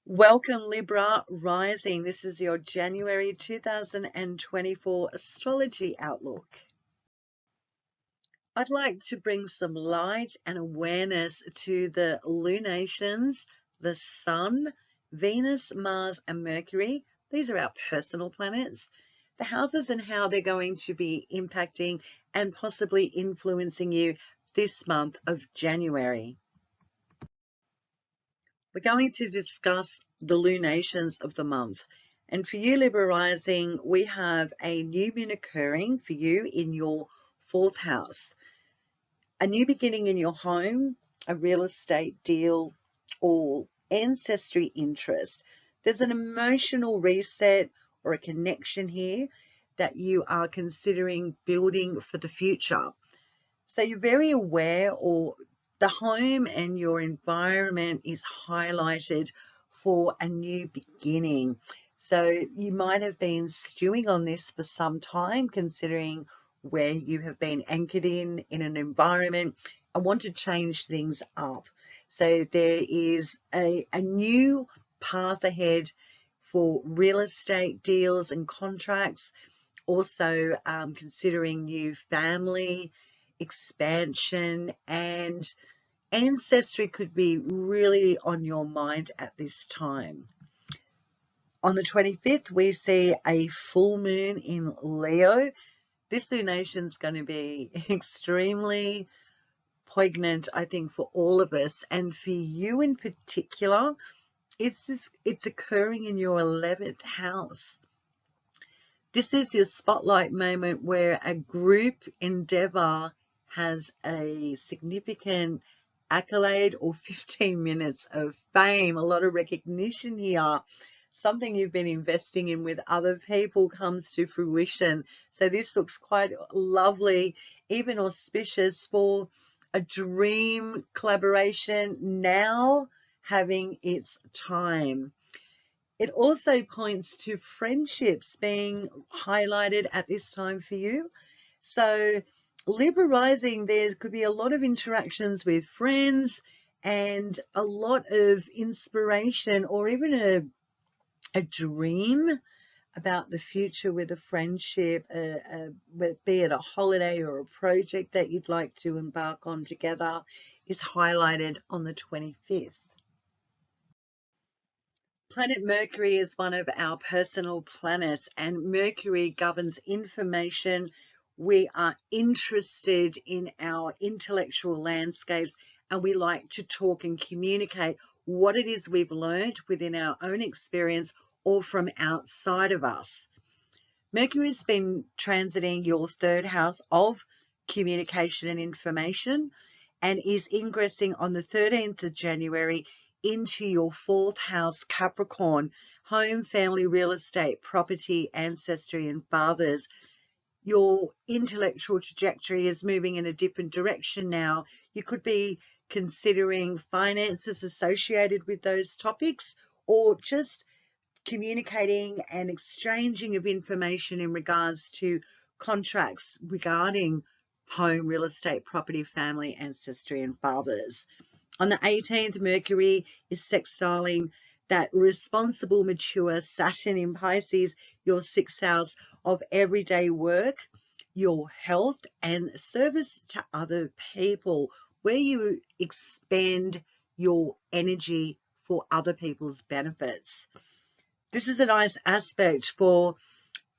Welcome, Libra Rising. This is your January 2024 astrology outlook. I'd like to bring some light and awareness to the lunations, the Sun, Venus, Mars, and Mercury. These are our personal planets. The houses and how they're going to be impacting and possibly influencing you this month of January. We're going to discuss the lunations of the month. And for you, Libra Rising, we have a new moon occurring for you in your fourth house. A new beginning in your home, a real estate deal, or ancestry interest. There's an emotional reset or a connection here that you are considering building for the future. So you're very aware, or the home and your environment is highlighted for a new beginning. So you might have been stewing on this for some time, considering where you have been anchored in an environment and want to change things up. So there is a new path ahead for real estate deals and contracts. Also considering new family expansion, and ancestry could be really on your mind at this time. On the 25th, we see a full moon in Leo. This lunation is going to be extremely poignant, I think, for all of us, and for you in particular. It's occurring in your 11th house. This is your spotlight moment where a group endeavor has a significant accolade or 15 minutes of fame, a lot of recognition here. Something you've been investing in with other people comes to fruition. So this looks quite lovely, even auspicious for a dream collaboration now having its time. It also points to friendships being highlighted at this time for you. So Libra Rising, there could be a lot of interactions with friends and a lot of inspiration, or even a dream about the future with a friendship, be it a holiday or a project that you'd like to embark on together, is highlighted on the 25th. Planet Mercury is one of our personal planets, and Mercury governs information. We are interested in our intellectual landscapes, and we like to talk and communicate what it is we've learned within our own experience or from outside of us. Mercury has been transiting your third house of communication and information, and is ingressing on the 13th of January into your fourth house, Capricorn, home, family, real estate, property, ancestry, and fathers. Your intellectual trajectory is moving in a different direction now. You could be considering finances associated with those topics, or just communicating and exchanging of information in regards to contracts regarding home, real estate, property, family, ancestry, and fathers. On the 18th, Mercury is sextiling that responsible, mature Saturn in Pisces, your sixth house of everyday work, your health, and service to other people, where you expend your energy for other people's benefits. This is a nice aspect for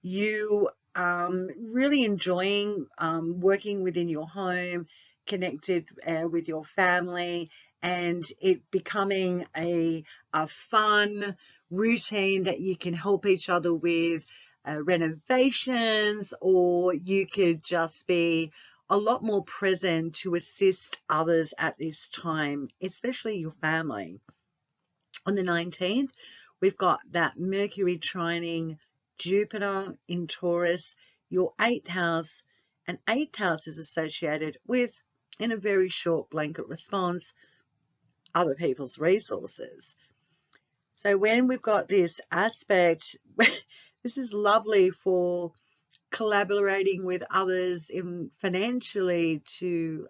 you really enjoying working within your home, connected with your family, and it becoming a fun routine that you can help each other with renovations, or you could just be a lot more present to assist others at this time, especially your family. On the 19th, we've got that Mercury trining Jupiter in Taurus, your eighth house, and eighth house is associated with, in a very short blanket response, other people's resources. So when we've got this aspect, this is lovely for collaborating with others in financially to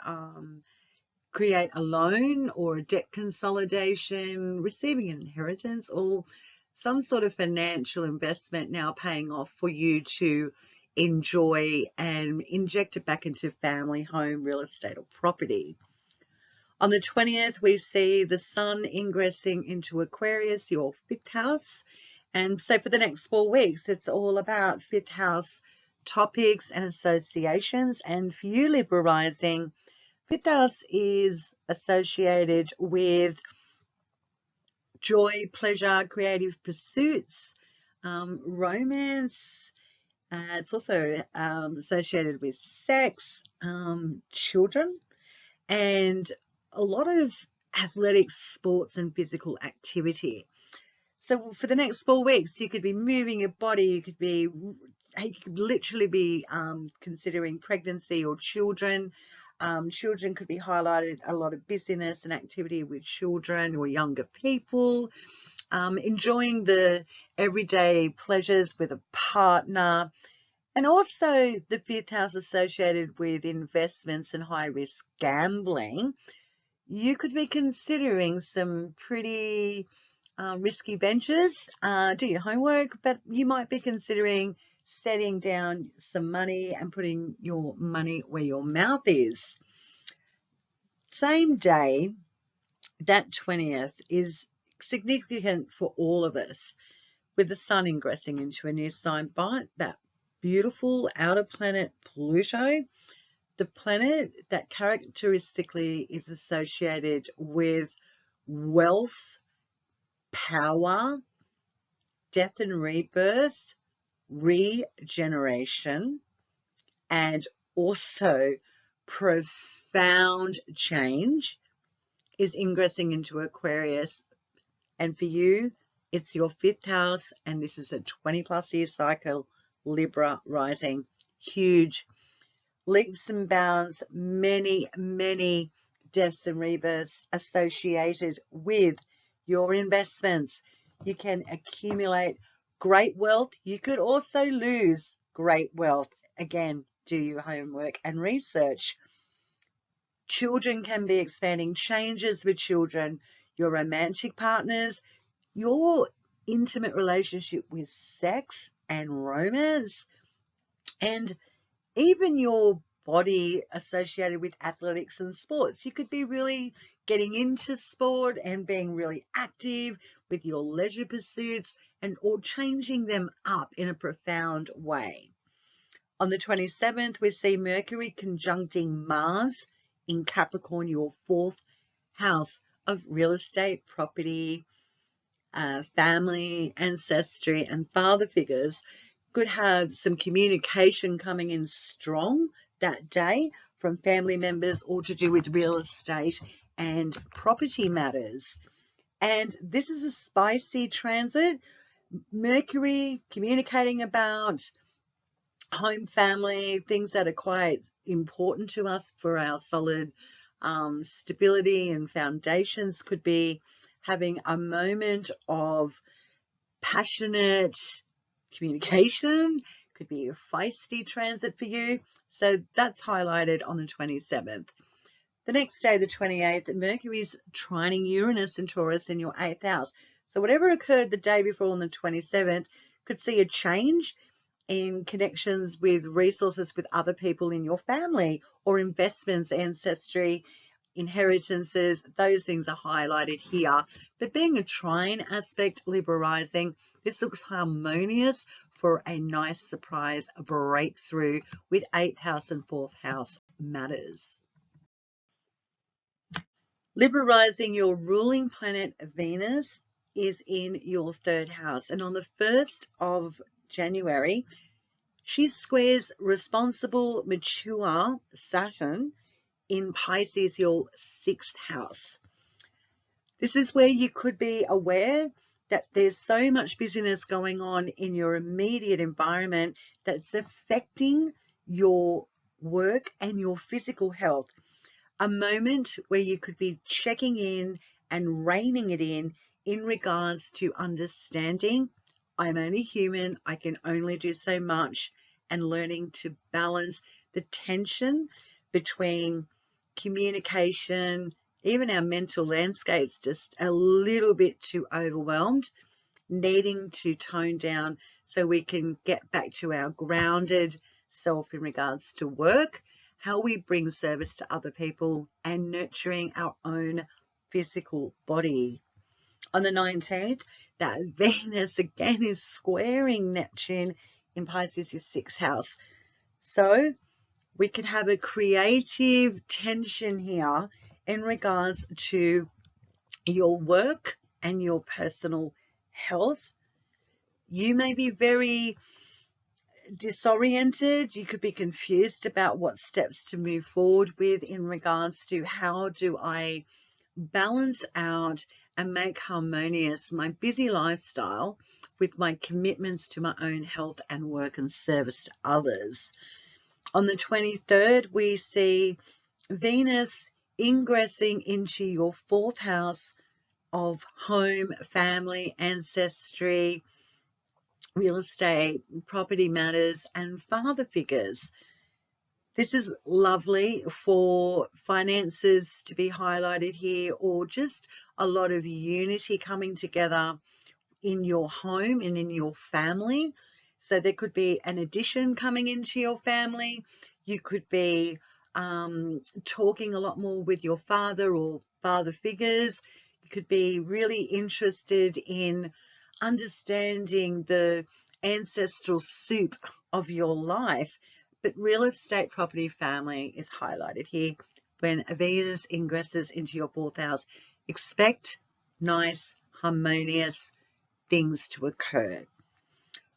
create a loan or a debt consolidation, receiving an inheritance, or some sort of financial investment now paying off for you to enjoy and inject it back into family, home, real estate, or property. On the 20th, we see the sun ingressing into Aquarius, your fifth house. And so for the next 4 weeks, it's all about fifth house topics and associations. And for you, Libra rising, fifth house is associated with joy, pleasure, creative pursuits, romance. It's also associated with sex, children, and a lot of athletic sports and physical activity. So for the next 4 weeks, you could be moving your body, you could literally be considering pregnancy or children. Children could be highlighted, a lot of busyness and activity with children or younger people, enjoying the everyday pleasures with a partner, and also the fifth house associated with investments and high risk gambling. You could be considering some pretty risky ventures. Do your homework, but you might be considering setting down some money and putting your money where your mouth is. Same day, that 20th is significant for all of us, with the sun ingressing into a new sign by that beautiful outer planet Pluto, the planet that characteristically is associated with wealth, power, death and rebirth, regeneration, and also profound change, is ingressing into Aquarius. And for you, it's your fifth house, and this is a 20+ year cycle, Libra rising. Huge leaps and bounds, many, many deaths and rebirths associated with your investments. You can accumulate great wealth. You could also lose great wealth. Again, do your homework and research. Children can be expanding, changes with children, your romantic partners, your intimate relationship with sex and romance, and even your body associated with athletics and sports. You could be really getting into sport and being really active with your leisure pursuits, and or changing them up in a profound way. On the 27th, we see Mercury conjuncting Mars in Capricorn, your fourth house of real estate, property, family, ancestry, and father figures. Could have some communication coming in strong that day from family members, or to do with real estate and property matters. And this is a spicy transit. Mercury communicating about home, family, things that are quite important to us for our solid stability and foundations. Could be having a moment of passionate communication, could be a feisty transit for you. So that's highlighted on the 27th. The next day, the 28th, Mercury is trining Uranus and Taurus in your 8th house. So whatever occurred the day before on the 27th could see a change in connections with resources with other people in your family, or investments, ancestry, inheritances. Those things are highlighted here. But being a trine aspect, Libra rising, this looks harmonious for a nice surprise breakthrough with 8th house and 4th house matters. Libra rising, your ruling planet Venus is in your 3rd house, and on the 1st of January, she squares responsible, mature Saturn in Pisces, your 6th house. This is where you could be aware that there's so much busyness going on in your immediate environment that's affecting your work and your physical health. A moment where you could be checking in and reining it in regards to understanding I'm only human, I can only do so much, and learning to balance the tension between communication, even our mental landscape's just a little bit too overwhelmed, needing to tone down so we can get back to our grounded self in regards to work, how we bring service to other people, and nurturing our own physical body. On the 19th, that Venus again is squaring Neptune in Pisces' 6th house. So we could have a creative tension here in regards to your work and your personal health. You may be very disoriented. You could be confused about what steps to move forward with in regards to how do I balance out and make harmonious my busy lifestyle with my commitments to my own health and work and service to others. On the 23rd, we see Venus ingressing into your 4th house of home, family, ancestry, real estate, property matters, and father figures. This is lovely for finances to be highlighted here, or just a lot of unity coming together in your home and in your family. So there could be an addition coming into your family. You could be talking a lot more with your father or father figures. You could be really interested in understanding the ancestral soup of your life. But real estate, property, family is highlighted here. When Venus ingresses into your 4th house, expect nice, harmonious things to occur.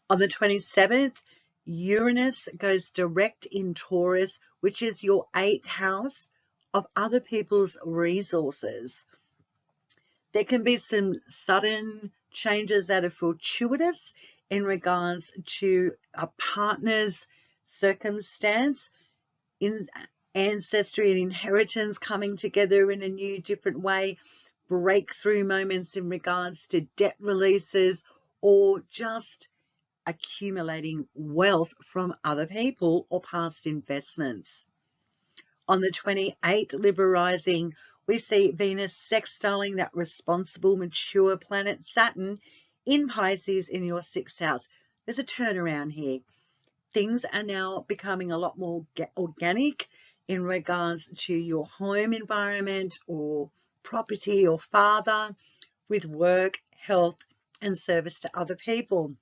On the 27th, Uranus goes direct in Taurus, which is your 8th house of other people's resources. There can be some sudden changes that are fortuitous in regards to a partner's circumstance, in ancestry and inheritance coming together in a new, different way, breakthrough moments in regards to debt releases, or just accumulating wealth from other people or past investments. On the 28th, Libra rising, we see Venus sextiling that responsible, mature planet Saturn in Pisces in your 6th house. There's a turnaround here. Things are now becoming a lot more organic in regards to your home environment or property or father, with work, health, and service to other people.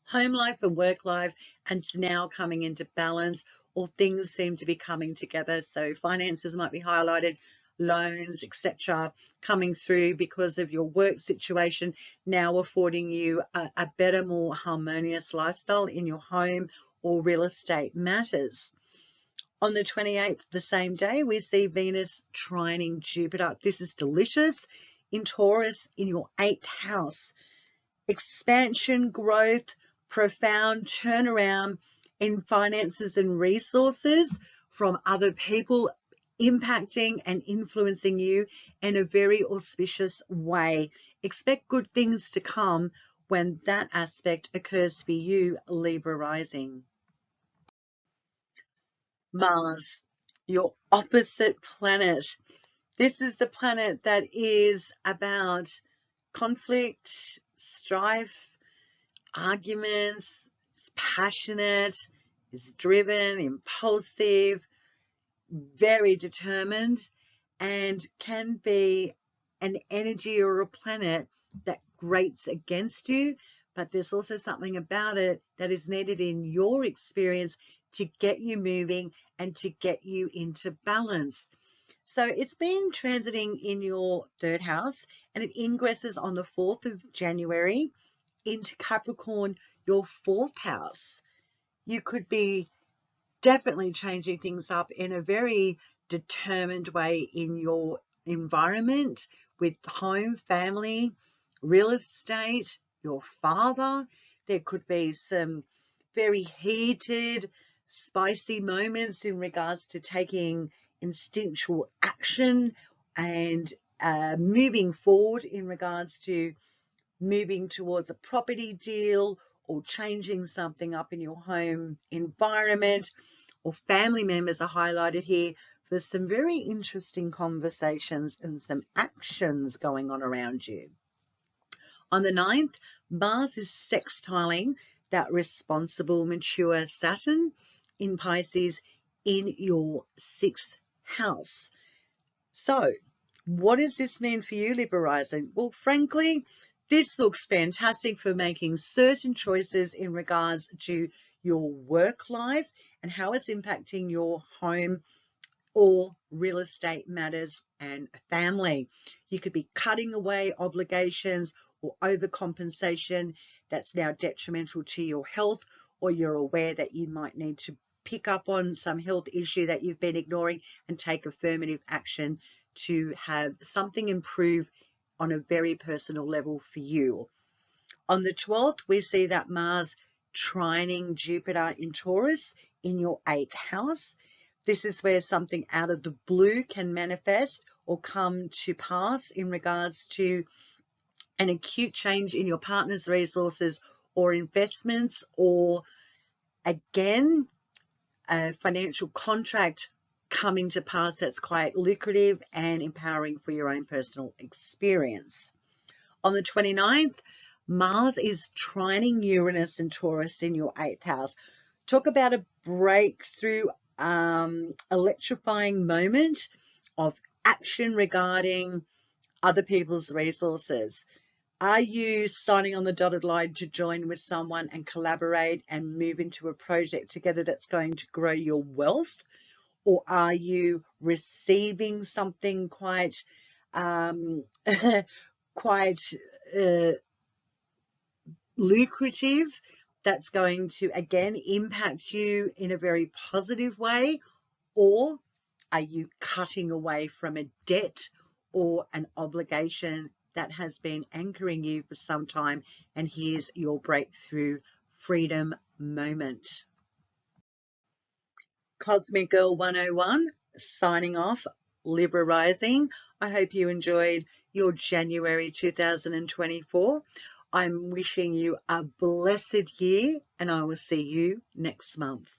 Home life and work life and it's now coming into balance, or things seem to be coming together. So finances might be highlighted, loans, etc., coming through because of your work situation, now affording you a better, more harmonious lifestyle in your home or real estate matters. On the 28th, the same day, we see Venus trining Jupiter. This is delicious in Taurus in your 8th house. Expansion, growth, profound turnaround in finances and resources from other people impacting and influencing you in a very auspicious way. Expect good things to come when that aspect occurs for you, Libra rising. Mars, your opposite planet. This is the planet that is about conflict, strife, arguments. It's passionate, is driven, impulsive, very determined, and can be an energy or a planet that grates against you. But there's also something about it that is needed in your experience to get you moving and to get you into balance. So it's been transiting in your 3rd house, and it ingresses on the 4th of January into Capricorn, your 4th house. You could be definitely changing things up in a very determined way in your environment, with home, family, real estate, your father. There could be some very heated, spicy moments in regards to taking instinctual action and moving forward in regards to moving towards a property deal or changing something up in your home environment, or family members are highlighted here for some very interesting conversations and some actions going on around you. On the 9th, Mars is sextiling that responsible, mature Saturn in Pisces in your 6th house. So, what does this mean for you, Libra rising? Well, frankly, this looks fantastic for making certain choices in regards to your work life and how it's impacting your home or real estate matters and family. You could be cutting away obligations or overcompensation that's now detrimental to your health, or you're aware that you might need to pick up on some health issue that you've been ignoring and take affirmative action to have something improve on a very personal level for you. On the 12th, we see that Mars trining Jupiter in Taurus in your 8th house. This is where something out of the blue can manifest or come to pass in regards to an acute change in your partner's resources or investments, or again, a financial contract coming to pass that's quite lucrative and empowering for your own personal experience. On the 29th, Mars is trining Uranus and Taurus in your 8th house. Talk about a breakthrough, electrifying moment of action regarding other people's resources. Are you signing on the dotted line to join with someone and collaborate and move into a project together that's going to grow your wealth? Or are you receiving something quite quite lucrative that's going to again impact you in a very positive way? Or are you cutting away from a debt or an obligation that has been anchoring you for some time, and here's your breakthrough freedom moment? Cosmic Girl 101 signing off, Libra rising. I hope you enjoyed your January 2024. I'm wishing you a blessed year, and I will see you next month.